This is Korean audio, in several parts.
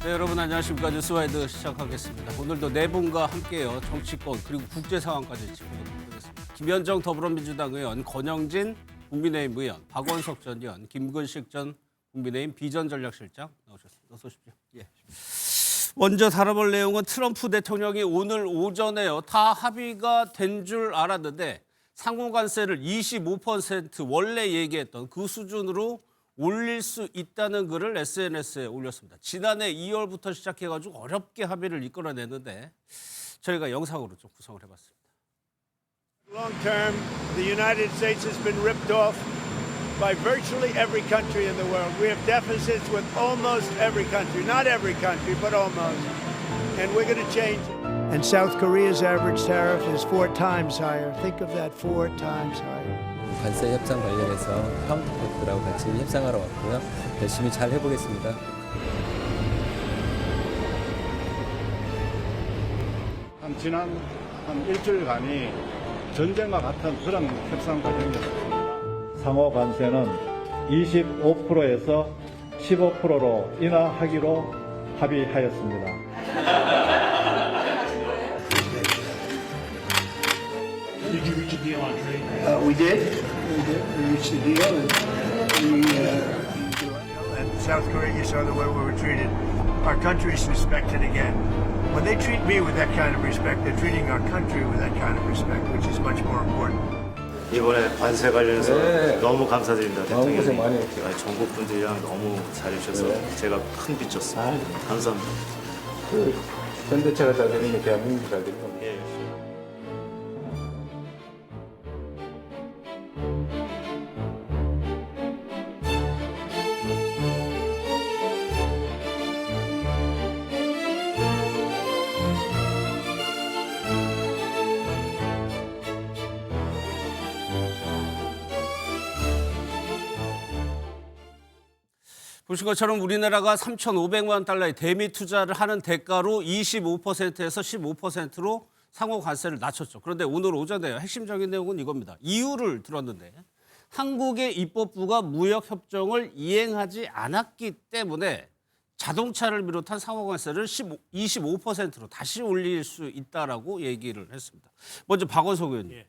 네, 여러분 안녕하십니까. 뉴스와이드 시작하겠습니다. 오늘도 네 분과 함께요. 정치권 그리고 국제 상황까지 짚어보도록 하겠습니다. 김현정 더불어민주당 의원, 권영진 국민의힘 의원, 박원석 전 의원, 김근식 전 국민의힘 비전전략실장 나오셨습니다. 어서 오십시오. 예. 먼저 다뤄볼 내용은 트럼프 대통령이 오늘 오전에요. 다 합의가 된 줄 알았는데 상호관세를 25% 원래 얘기했던 그 수준으로 올릴 수 있다는 글을 SNS에 올렸습니다. 지난해 2월부터 시작해가지고 어렵게 합의를 이끌어냈는데 저희가 영상으로 좀 구성을 해봤습니다. Long term, the United States has been ripped off by virtually every country in the world. We have deficits with almost every country, not every country, but almost. And we're going to change it. And South Korea's average tariff is 4 times higher. Think of that, 4 times higher. 관세 협상 관련해서 카운터파트들하고 같이 협상하러 왔고요. 열심히 잘 해보겠습니다. 지난 한 일주일간이 전쟁과 같은 그런 협상 과정이었습니다. 상호 관세는 25%에서 15%로 인하하기로 합의하였습니다. Did you reach a deal on trade? We did. We reached a deal, and South Korea, you saw the way we were treated. Our country is respected again. When they treat me with that kind of respect, they're treating our country with that kind of respect, which is much more important. 이번에 관세 관련해서 네. 너무 감사드립니다. 마음고생 대통령님. 많이 했죠. 전국 분들이랑 너무 잘해주셔서 제가 큰 빚 졌습니다. 감사합니다. 현대차가 잘 되는 게 대한민국이 잘 되는 겁니다. 예. 보신 것처럼 우리나라가 3,500만 달러의 대미 투자를 하는 대가로 25%에서 15%로 상호 관세를 낮췄죠. 그런데 오늘 오전에요. 핵심적인 내용은 이겁니다. 이유를 들었는데 한국의 입법부가 무역협정을 이행하지 않았기 때문에 자동차를 비롯한 상호 관세를 25%로 다시 올릴 수 있다라고 얘기를 했습니다. 먼저 박원석 의원님.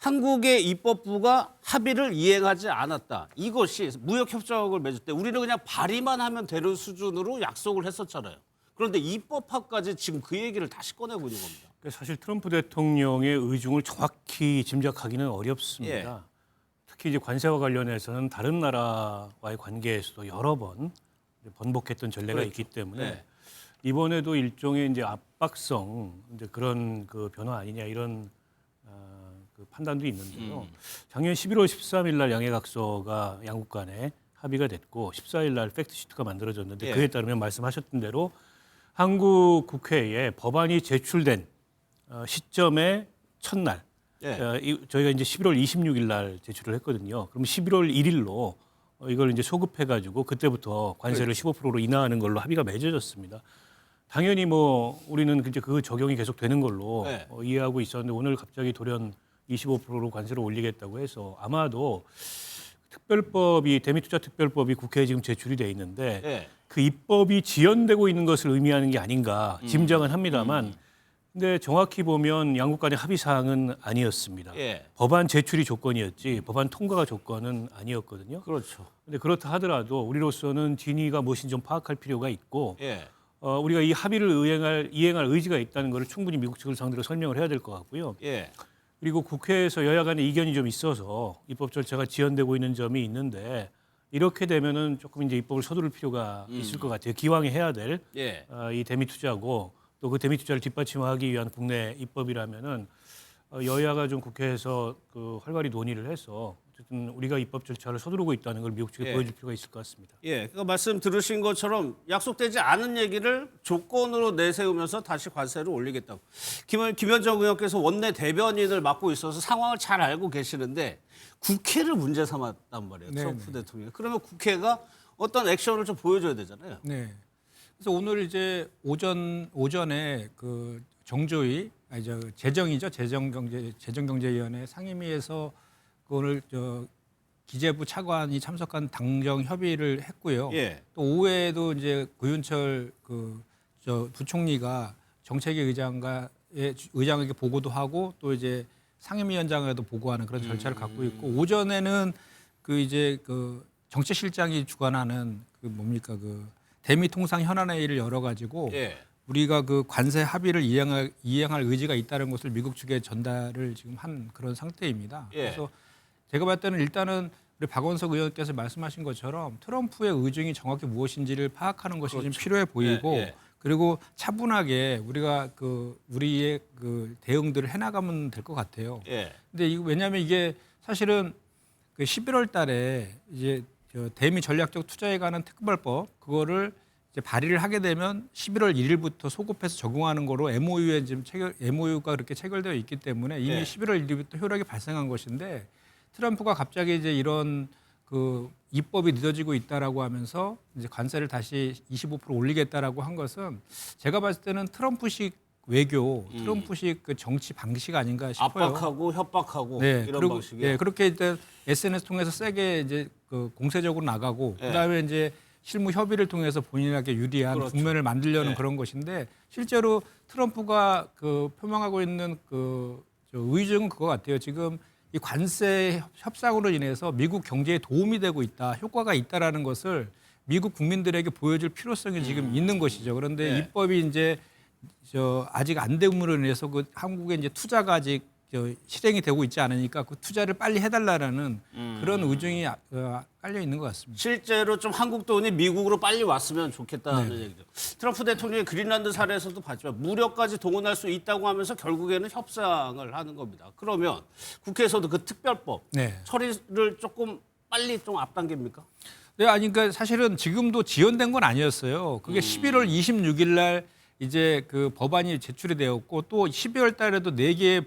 한국의 입법부가 합의를 이행하지 않았다. 이것이 무역협정을 맺을 때 우리는 그냥 발의만 하면 되는 수준으로 약속을 했었잖아요. 그런데 입법화까지 지금 그 얘기를 다시 꺼내고 있는 겁니다. 사실 트럼프 대통령의 의중을 정확히 짐작하기는 어렵습니다. 특히 이제 관세와 관련해서는 다른 나라와의 관계에서도 여러 번 번복했던 전례가 있기 때문에 네. 이번에도 일종의 이제 압박성 이제 그런 그 변화 아니냐 이런 그 판단도 있는데요. 작년 11월 13일 날 양해각서가 양국 간에 합의가 됐고 14일 날 팩트시트가 만들어졌는데 예. 그에 따르면 말씀하셨던 대로 한국 국회에 법안이 제출된 시점의 첫날 저희가 이제 11월 26일 날 제출을 했거든요. 그럼 11월 1일로 이걸 이제 소급해가지고 그때부터 관세를 15%로 인하하는 걸로 합의가 맺어졌습니다. 당연히 뭐 우리는 이제 그 적용이 계속 되는 걸로 이해하고 있었는데 오늘 갑자기 돌연 25%로 관세를 올리겠다고 해서 아마도 특별법이 대미투자특별법이 국회에 지금 제출이 돼 있는데 그 입법이 지연되고 있는 것을 의미하는 게 아닌가 짐작은 합니다만 근데 정확히 보면 양국 간의 합의 사항은 아니었습니다. 법안 제출이 조건이었지 법안 통과가 조건은 아니었거든요. 그렇죠. 근데 그렇다 하더라도 우리로서는 진위가 무엇인지 좀 파악할 필요가 있고 우리가 이 합의를 이행할 의지가 있다는 것을 충분히 미국 측을 상대로 설명을 해야 될 것 같고요. 그리고 국회에서 여야 간의 이견이 좀 있어서 입법 절차가 지연되고 있는 점이 있는데 이렇게 되면은 조금 이제 입법을 서두를 필요가 있을 것 같아요. 기왕에 해야 될 이 대미 투자고 또 그 대미 투자를 뒷받침하기 위한 국내 입법이라면은 여야가 좀 국회에서 그 활발히 논의를 해서 어쨌든 우리가 입법 절차를 서두르고 있다는 걸 미국 측에 보여줄 필요가 있을 것 같습니다. 그러니까 말씀 들으신 것처럼 약속되지 않은 얘기를 조건으로 내세우면서 다시 관세를 올리겠다고. 김현정 의원께서 원내 대변인을 맡고 있어서 상황을 잘 알고 계시는데 국회를 문제 삼았단 말이에요. 트럼프 대통령이. 그러면 국회가 어떤 액션을 좀 보여줘야 되잖아요. 네. 그래서 오늘 이제 오전에 그 정조위 재정이죠 재정경제위원회 상임위에서 그 오늘 기재부 차관이 참석한 당정 협의를 했고요. 예. 또 오후에도 이제 고윤철 부총리가 정책위 의장에게 보고도 하고 또 이제 상임위원장에도 보고하는 그런 절차를 갖고 있고 오전에는 그 정책실장이 주관하는 그 대미 통상 현안회의를 열어 가지고 예. 우리가 그 관세 합의를 이행할 의지가 있다는 것을 미국 측에 전달을 지금 한 그런 상태입니다. 예. 그래서 제가 봤을 때는 일단은 우리 박원석 의원께서 말씀하신 것처럼 트럼프의 의중이 정확히 무엇인지를 파악하는 것이 좀 필요해 보이고 예, 예. 그리고 차분하게 우리가 우리의 대응들을 해나가면 될 것 같아요. 예. 근데 왜냐하면 이게 사실은 그 11월 달에 이제 대미 전략적 투자에 관한 특별법 그거를 이제 발의를 하게 되면 11월 1일부터 소급해서 적용하는 거로 MOU에 지금 MOU가 그렇게 체결되어 있기 때문에 이미 네. 11월 1일부터 효력이 발생한 것인데 트럼프가 갑자기 이제 이런 그 입법이 늦어지고 있다라고 하면서 이제 관세를 다시 25% 올리겠다라고 한 것은 제가 봤을 때는 트럼프식 외교, 트럼프식 그 정치 방식 아닌가 싶어요. 압박하고 협박하고 네, 이런 그리고 방식이. 네, 그렇게 일단 SNS 통해서 세게 이제 그 공세적으로 나가고 네. 그다음에 이제 실무 협의를 통해서 본인에게 유리한 그렇죠. 국면을 만들려는 네. 그런 것인데 실제로 트럼프가 그 표명하고 있는 저 의중은 그거 같아요. 지금 이 관세 협상으로 인해서 미국 경제에 도움이 되고 있다, 효과가 있다라는 것을 미국 국민들에게 보여줄 필요성이 지금 있는 것이죠. 그런데 네. 입법이 이제 아직 안 됨으로 인해서 그 한국의 이제 투자가 아직 실행이 되고 있지 않으니까 그 투자를 빨리 해달라는 그런 의중이 깔려 있는 것 같습니다. 실제로 좀 한국 돈이 미국으로 빨리 왔으면 좋겠다는 네. 얘기죠. 트럼프 대통령이 그린란드 사례에서도 봤지만 무력까지 동원할 수 있다고 하면서 결국에는 협상을 하는 겁니다. 그러면 국회에서도 그 특별법 네. 처리를 조금 빨리 좀 앞당깁니까? 네, 아니 그러니까 사실은 지금도 지연된 건 아니었어요. 그게 11월 26일 날 이제 그 법안이 제출이 되었고 또 12월 달에도 4개의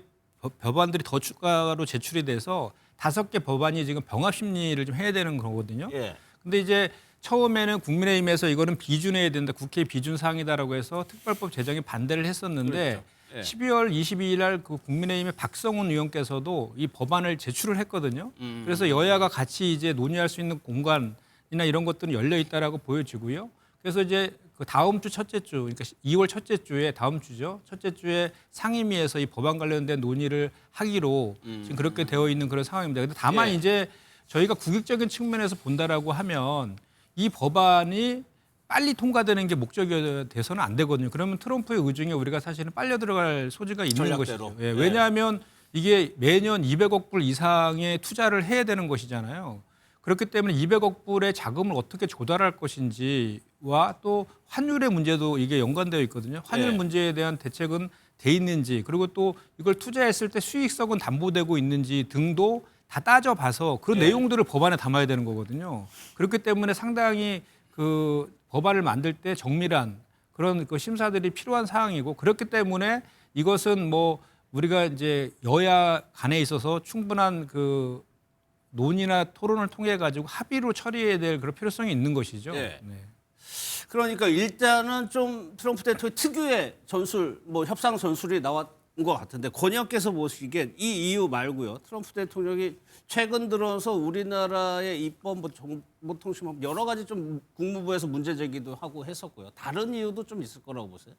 법안들이 더 추가로 제출이 돼서 5개 법안이 지금 병합 심리를 좀 해야 되는 거거든요. 예. 근데 이제 처음에는 국민의힘에서 이거는 비준해야 된다, 국회 비준 사항이다라고 해서 특별법 제정에 반대를 했었는데 그렇죠. 예. 12월 22일 날 그 국민의힘의 박성훈 의원께서도 이 법안을 제출을 했거든요. 그래서 여야가 같이 이제 논의할 수 있는 공간이나 이런 것들은 열려 있다라고 보여지고요. 그래서 이제 그 다음 주 첫째 주, 그러니까 2월 첫째 주에 다음 주죠. 첫째 주에 상임위에서 이 법안 관련된 논의를 하기로 지금 그렇게 되어 있는 그런 상황입니다. 근데 다만 예. 이제 저희가 국익적인 측면에서 본다라고 하면 이 법안이 빨리 통과되는 게 목적이 돼서는 안 되거든요. 그러면 트럼프의 의중에 우리가 사실은 빨려 들어갈 소지가 있는 전략대로. 것이죠. 예, 예. 왜냐하면 이게 매년 200억 불 이상의 투자를 해야 되는 것이잖아요. 그렇기 때문에 200억 불의 자금을 어떻게 조달할 것인지와 또 환율의 문제도 이게 연관되어 있거든요. 환율 네. 문제에 대한 대책은 돼 있는지 그리고 또 이걸 투자했을 때 수익성은 담보되고 있는지 등도 다 따져봐서 그 네. 내용들을 법안에 담아야 되는 거거든요. 그렇기 때문에 상당히 그 법안을 만들 때 정밀한 그런 그 심사들이 필요한 사항이고 그렇기 때문에 이것은 뭐 우리가 이제 여야 간에 있어서 충분한 그 논의나 토론을 통해 가지고 합의로 처리해야 될 그런 필요성이 있는 것이죠. 네. 네. 그러니까 일단은 좀 트럼프 대통령 특유의 전술, 뭐 협상 전술이 나왔 것 같은데 권혁께서 보시기엔 이 이유 말고요. 트럼프 대통령이 최근 들어서 우리나라의 입법, 뭐 정보통신법 여러 가지 좀 국무부에서 문제 제기도 하고 했었고요. 다른 이유도 좀 있을 거라고 보세요.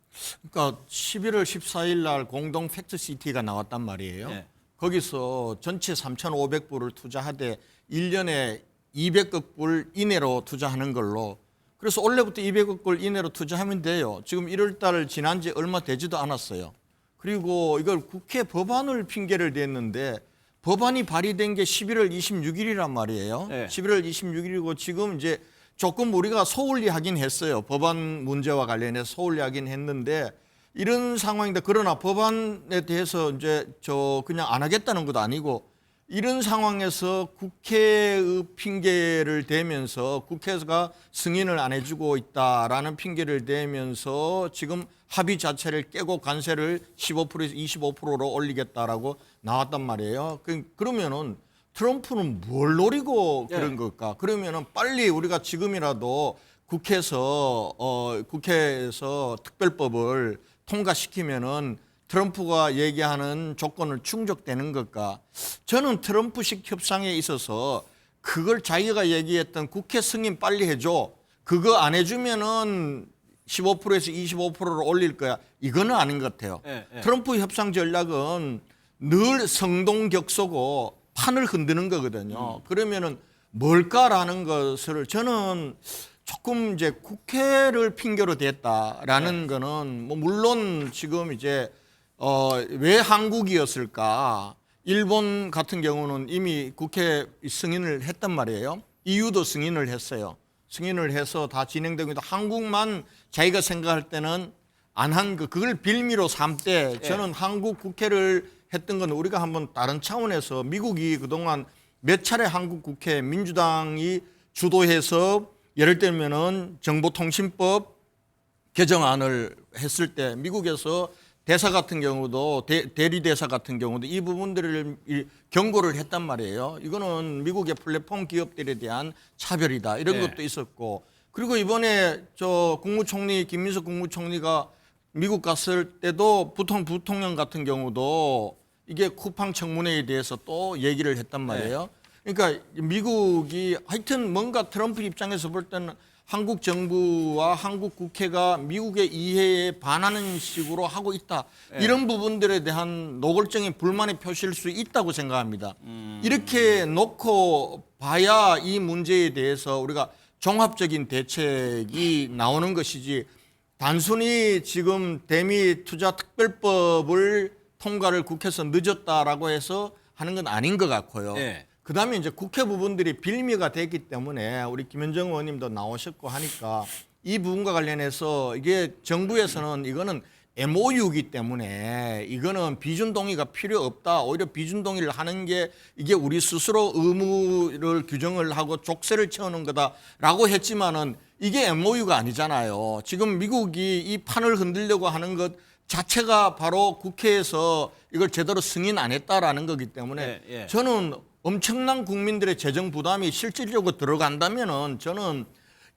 그러니까 11월 14일 날 공동 팩트시티가 나왔단 말이에요. 네. 거기서 전체 3,500불을 투자하되 1년에 200억 불 이내로 투자하는 걸로 그래서 올해부터 200억 불 이내로 투자하면 돼요. 지금 1월 달 지난 지 얼마 되지도 않았어요. 그리고 이걸 국회 법안을 핑계를 댔는데 법안이 발의된 게 11월 26일이란 말이에요. 네. 11월 26일이고 지금 이제 조금 우리가 소홀히 하긴 했어요. 법안 문제와 관련해서 소홀히 하긴 했는데 이런 상황인데 그러나 법안에 대해서 이제 그냥 안 하겠다는 것도 아니고 이런 상황에서 국회의 핑계를 대면서 국회가 승인을 안 해주고 있다라는 핑계를 대면서 지금 합의 자체를 깨고 관세를 15%에서 25%로 올리겠다라고 나왔단 말이에요. 그러면은 트럼프는 뭘 노리고 그런 걸까? 그러면은 빨리 우리가 지금이라도 국회에서 특별법을 통과시키면은 트럼프가 얘기하는 조건을 충족되는 걸까? 저는 트럼프식 협상에 있어서 그걸 자기가 얘기했던 국회 승인 빨리 해줘. 그거 안 해주면은 15%에서 25%로 올릴 거야. 이거는 아닌 것 같아요. 트럼프 협상 전략은 늘 성동격소고 판을 흔드는 거거든요. 그러면은 뭘까라는 것을 저는 조금 이제 국회를 핑계로 댔다라는 거는 뭐 물론 지금 이제 왜 한국이었을까? 일본 같은 경우는 이미 국회 승인을 했단 말이에요. EU도 승인을 했어요. 승인을 해서 다 진행되고 있는데 한국만 자기가 생각할 때는 안 한 거, 그걸 빌미로 삼때 저는 한국 국회를 했던 건 우리가 한번 다른 차원에서 미국이 그동안 몇 차례 한국 국회 민주당이 주도해서 예를 들면은 정보통신법 개정안을 했을 때 미국에서 대사 같은 경우도 대리 대사 같은 경우도 이 부분들을 경고를 했단 말이에요. 이거는 미국의 플랫폼 기업들에 대한 차별이다. 이런 것도 있었고. 그리고 이번에 저 국무총리 김민석 국무총리가 미국 갔을 때도 부통령 같은 경우도 이게 쿠팡 청문회에 대해서 또 얘기를 했단 말이에요. 그러니까 미국이 하여튼 뭔가 트럼프 입장에서 볼 때는 한국 정부와 한국 국회가 미국의 이해에 반하는 식으로 하고 있다. 이런 부분들에 대한 노골적인 불만의 표시일 수 있다고 생각합니다. 이렇게 놓고 봐야 이 문제에 대해서 우리가 종합적인 대책이 나오는 것이지 단순히 지금 대미 투자 특별법을 통과를 국회에서 늦었다라고 해서 하는 건 아닌 것 같고요. 그다음에 이제 국회 부분들이 빌미가 됐기 때문에 우리 김현정 의원님도 나오셨고 하니까 이 부분과 관련해서 이게 정부에서는 이거는 MOU이기 때문에 이거는 비준 동의가 필요 없다. 오히려 비준 동의를 하는 게 이게 우리 스스로 의무를 규정을 하고 족쇄를 채우는 거다라고 했지만은 이게 MOU가 아니잖아요. 지금 미국이 이 판을 흔들려고 하는 것 자체가 바로 국회에서 이걸 제대로 승인 안 했다라는 거기 때문에 저는 엄청난 국민들의 재정 부담이 실질적으로 들어간다면은 저는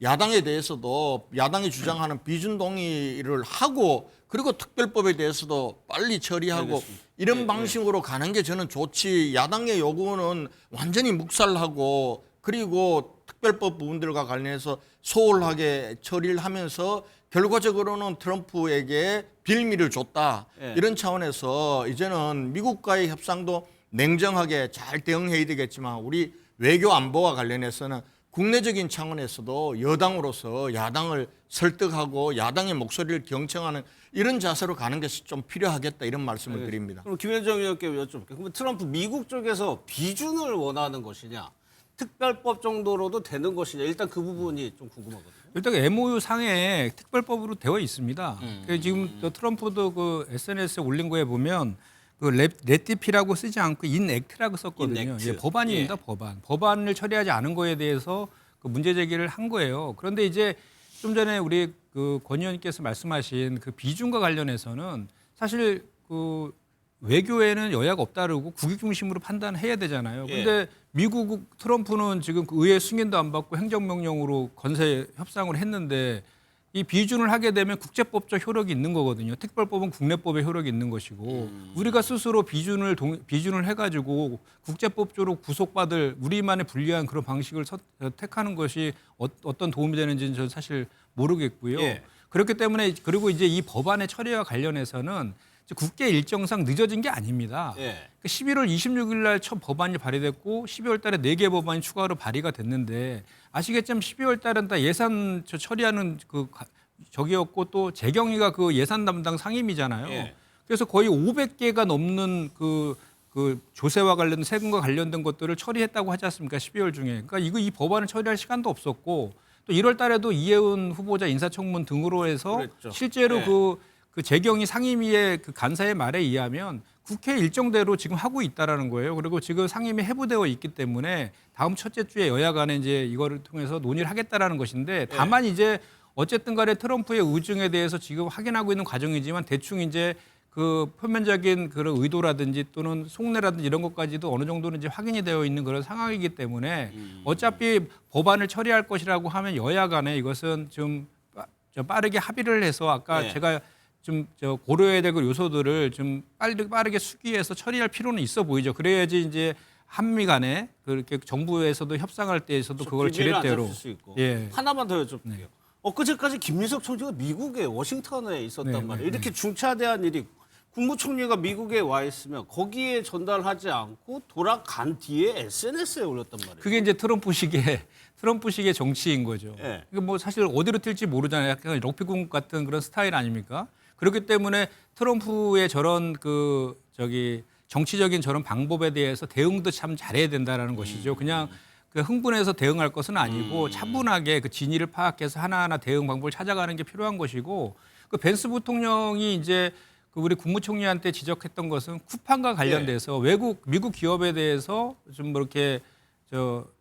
야당에 대해서도 야당이 주장하는 비준 동의를 하고 그리고 특별법에 대해서도 빨리 처리하고 이런 방식으로 가는 게 저는 좋지. 야당의 요구는 완전히 묵살하고 그리고 특별법 부분들과 관련해서 소홀하게 처리를 하면서 결과적으로는 트럼프에게 빌미를 줬다. 이런 차원에서 이제는 미국과의 협상도 냉정하게 잘 대응해야 되겠지만 우리 외교 안보와 관련해서는 국내적인 차원에서도 여당으로서 야당을 설득하고 야당의 목소리를 경청하는 이런 자세로 가는 것이 좀 필요하겠다 이런 말씀을 드립니다. 그럼 김현정 의원께 여쭤볼게요. 그럼 트럼프 미국 쪽에서 비준을 원하는 것이냐, 특별법 정도로도 되는 것이냐, 일단 그 부분이 좀 궁금하거든요. 일단 MOU 상에 특별법으로 되어 있습니다. 지금 또 트럼프도 그 SNS에 올린 거에 보면 그 레티피라고 쓰지 않고 인액트라고 썼거든요. 인액트. 법안입니다, 법안. 법안을 처리하지 않은 거에 대해서 그 문제 제기를 한 거예요. 그런데 이제 좀 전에 우리 그 권 의원님께서 말씀하신 그 비준과 관련해서는 사실 그 외교에는 여야가 없다르고 국익 중심으로 판단해야 되잖아요. 근데 미국 트럼프는 지금 그 의회 승인도 안 받고 행정명령으로 건세 협상을 했는데 이 비준을 하게 되면 국제법적 효력이 있는 거거든요. 특별법은 국내법의 효력이 있는 것이고 우리가 스스로 비준을 해가지고 국제법적으로 구속받을 우리만의 불리한 그런 방식을 택하는 것이 어떤 도움이 되는지는 저는 사실 모르겠고요. 그렇기 때문에 그리고 이제 이 법안의 처리와 관련해서는 국회 일정상 늦어진 게 아닙니다. 11월 26일 날 첫 법안이 발의됐고 12월 달에 4개 법안이 추가로 발의가 됐는데 아시겠지만 12월 달은 다 예산 처리하는 그 저기였고 또 재경위가 그 예산 담당 상임이잖아요. 그래서 거의 500개가 넘는 그 조세와 관련된 세금과 관련된 것들을 처리했다고 하지 않습니까? 12월 중에. 그러니까 이 법안을 처리할 시간도 없었고 또 1월 달에도 이해운 후보자 인사청문 등으로 해서 그랬죠. 실제로 그 재경위 상임위의 그 간사의 말에 의하면 국회 일정대로 지금 하고 있다라는 거예요. 그리고 지금 상임위 해부되어 있기 때문에 다음 첫째 주에 여야 간에 이제 이거를 통해서 논의를 하겠다라는 것인데 다만 이제 어쨌든 간에 트럼프의 의중에 대해서 지금 확인하고 있는 과정이지만 대충 이제 그 표면적인 그런 의도라든지 또는 속내라든지 이런 것까지도 어느 정도는 이제 확인이 되어 있는 그런 상황이기 때문에 어차피 법안을 처리할 것이라고 하면 여야 간에 이것은 좀 빠르게 합의를 해서 아까 제가 좀 고려해야 될 요소들을 좀 빠르게 수기해서 처리할 필요는 있어 보이죠. 그래야지 이제 한미 간에 그렇게 정부에서도 협상할 때에서도 그걸 비밀은 안 지렛대로 잡힐 수 있고. 예. 하나만 더 여쭤볼게요. 엊그제까지 김민석 총리가 미국의 워싱턴에 있었단 네, 말이에요. 네, 이렇게 중차대한 일이 국무총리가 미국에 와 있으면 거기에 전달하지 않고 돌아간 뒤에 SNS에 올렸단 말이에요. 그게 이제 트럼프식의 정치인 거죠. 예. 이게 뭐 사실 어디로 튈지 모르잖아요. 약간 럭비공 같은 그런 스타일 아닙니까? 그렇기 때문에 트럼프의 저런 정치적인 저런 방법에 대해서 대응도 참 잘해야 된다라는 것이죠. 그냥 그 흥분해서 대응할 것은 아니고 차분하게 그 진위를 파악해서 하나하나 대응 방법을 찾아가는 게 필요한 것이고, 그 벤스 부통령이 이제 그 우리 국무총리한테 지적했던 것은 쿠팡과 관련돼서 미국 기업에 대해서 좀 이렇게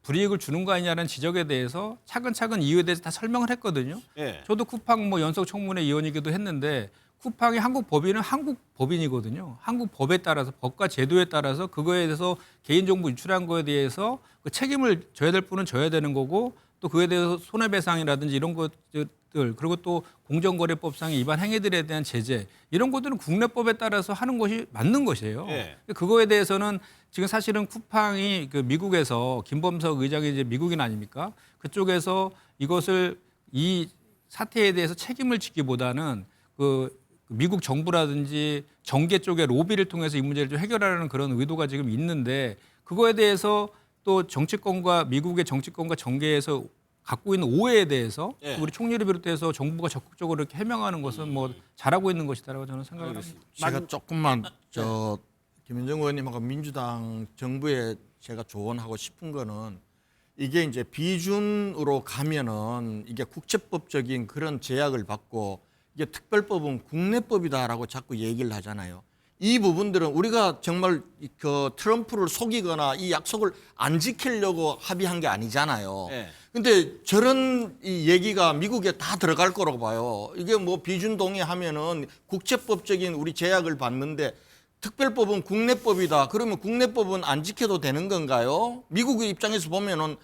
불이익을 주는 거 아니냐는 지적에 대해서 차근차근 이유에 대해서 다 설명을 했거든요. 예. 저도 쿠팡 뭐 연속 청문회 위원이기도 했는데, 쿠팡이 한국 법인은 한국 법인이거든요. 한국 법에 따라서, 법과 제도에 따라서 그거에 대해서 개인정보 유출한 거에 대해서 그 책임을 져야 될 분은 져야 되는 거고, 또 그에 대해서 손해배상이라든지 이런 것들, 그리고 또 공정거래법상의 위반 행위들에 대한 제재, 이런 것들은 국내법에 따라서 하는 것이 맞는 것이에요. 예. 그거에 대해서는 지금 사실은 쿠팡이 그 미국에서 김범석 의장이 이제 미국인 아닙니까? 그쪽에서 이것을 이 사태에 대해서 책임을 지기보다는 그 미국 정부라든지 정계 쪽의 로비를 통해서 이 문제를 좀 해결하려는 그런 의도가 지금 있는데, 그거에 대해서 또 정치권과 미국의 정치권과 정계에서 갖고 있는 오해에 대해서 예. 우리 총리를 비롯해서 정부가 적극적으로 이렇게 해명하는 것은 뭐 잘하고 있는 것이다라고 저는 생각을 합니다. 제가 조금만 김현정 의원님하고 민주당 정부에 제가 조언하고 싶은 거는, 이게 이제 비준으로 가면은 이게 국제법적인 그런 제약을 받고 이게 특별법은 국내법이다라고 자꾸 얘기를 하잖아요. 이 부분들은 우리가 정말 그 트럼프를 속이거나 이 약속을 안 지키려고 합의한 게 아니잖아요. 네. 근데 저런 이 얘기가 미국에 다 들어갈 거라고 봐요. 이게 뭐 비준 동의하면은 국제법적인 우리 제약을 받는데 특별법은 국내법이다. 그러면 국내법은 안 지켜도 되는 건가요? 미국의 입장에서 보면은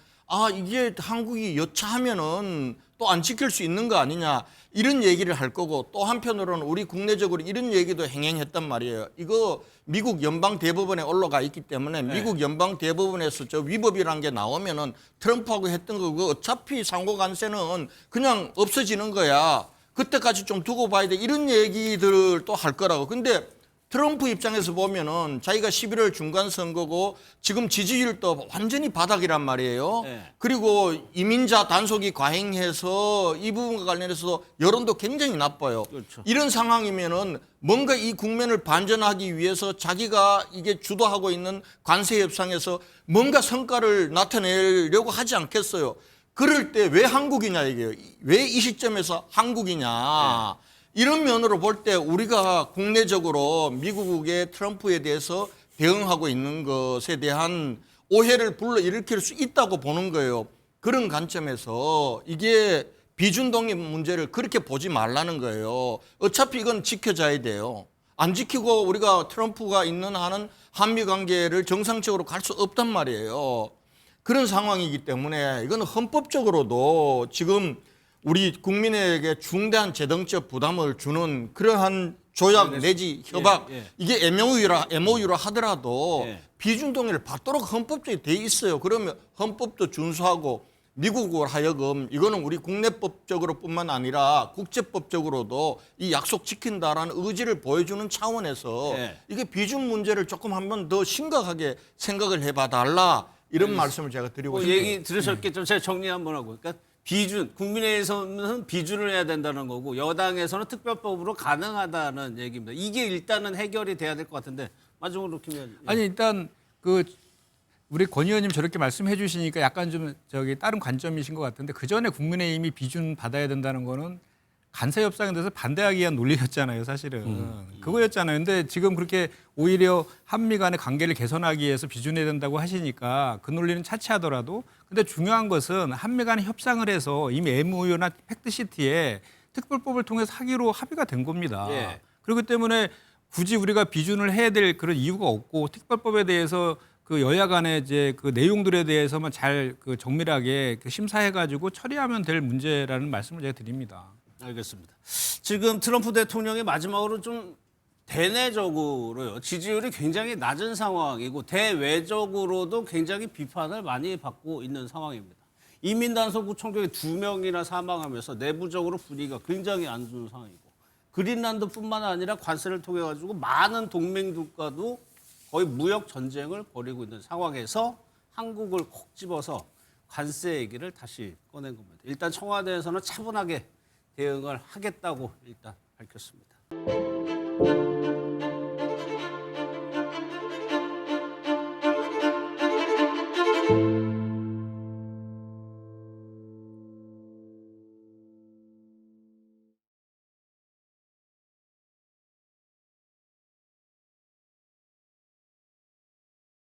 이게 한국이 여차하면은 또 안 지킬 수 있는 거 아니냐, 이런 얘기를 할 거고, 또 한편으로는 우리 국내적으로 이런 얘기도 행행했단 말이에요. 이거 미국 연방 대법원에 올라가 있기 때문에 미국 연방 대법원에서 저 위법이라는 게 나오면은 트럼프하고 했던 거 그거 어차피 상고관세는 그냥 없어지는 거야. 그때까지 좀 두고 봐야 돼. 이런 얘기들을 또 할 거라고. 근데 트럼프 입장에서 보면은 자기가 11월 중간 선거고 지금 지지율도 완전히 바닥이란 말이에요. 네. 그리고 이민자 단속이 과잉해서 이 부분과 관련해서 여론도 굉장히 나빠요. 그렇죠. 이런 상황이면은 뭔가 이 국면을 반전하기 위해서 자기가 이게 주도하고 있는 관세 협상에서 뭔가 성과를 나타내려고 하지 않겠어요. 그럴 때 왜 한국이냐 이게요. 왜 이 시점에서 한국이냐. 이런 면으로 볼 때 우리가 국내적으로 미국의 트럼프에 대해서 대응하고 있는 것에 대한 오해를 불러일으킬 수 있다고 보는 거예요. 그런 관점에서 이게 비준 동의 문제를 그렇게 보지 말라는 거예요. 어차피 이건 지켜져야 돼요. 안 지키고 우리가 트럼프가 있는 한은 한미 관계를 정상적으로 갈 수 없단 말이에요. 그런 상황이기 때문에 이건 헌법적으로도 지금 우리 국민에게 중대한 재정적 부담을 주는 그러한 조약 내지 협약, 이게 MOU라 하더라도 비준 동의를 받도록 헌법적으로 돼 있어요. 그러면 헌법도 준수하고 미국으로 하여금 이거는 우리 국내법적으로뿐만 아니라 국제법적으로도 이 약속 지킨다라는 의지를 보여주는 차원에서 이게 비준 문제를 조금 한번 더 심각하게 생각을 해봐 달라, 이런 말씀을 제가 드리고 싶어요. 얘기 들으셨겠죠. 제가 정리 한번 하고. 그러니까 비준, 국민의힘에서는 비준을 해야 된다는 거고 여당에서는 특별법으로 가능하다는 얘기입니다. 이게 일단은 해결이 돼야 될 것 같은데 마지막으로 김 의원님. 아니 일단 그 우리 권 의원님 저렇게 말씀해 주시니까 약간 좀 다른 관점이신 것 같은데, 그 전에 국민의힘이 비준 받아야 된다는 거는 간세 협상에 대해서 반대하기 위한 논리였잖아요, 사실은. 그거였잖아요. 근데 지금 그렇게 오히려 한미 간의 관계를 개선하기 위해서 비준해야 된다고 하시니까 그 논리는 차치하더라도, 근데 중요한 것은 한미 간에 협상을 해서 이미 MOU나 팩트시트에 특별법을 통해서 하기로 합의가 된 겁니다. 예. 그렇기 때문에 굳이 우리가 비준을 해야 될 그런 이유가 없고, 특별법에 대해서 그 여야 간의 이제 그 내용들에 대해서만 잘 그 정밀하게 심사해가지고 처리하면 될 문제라는 말씀을 제가 드립니다. 알겠습니다. 지금 트럼프 대통령이 마지막으로 좀 대내적으로요. 지지율이 굉장히 낮은 상황이고 대외적으로도 굉장히 비판을 많이 받고 있는 상황입니다. 이민단속국 총경이 2명이나 사망하면서 내부적으로 분위기가 굉장히 안 좋은 상황이고 그린란드뿐만 아니라 관세를 통해 가지고 많은 동맹국가도 거의 무역 전쟁을 벌이고 있는 상황에서 한국을 콕 집어서 관세 얘기를 다시 꺼낸 겁니다. 일단 청와대에서는 차분하게 대응을 하겠다고 일단 밝혔습니다.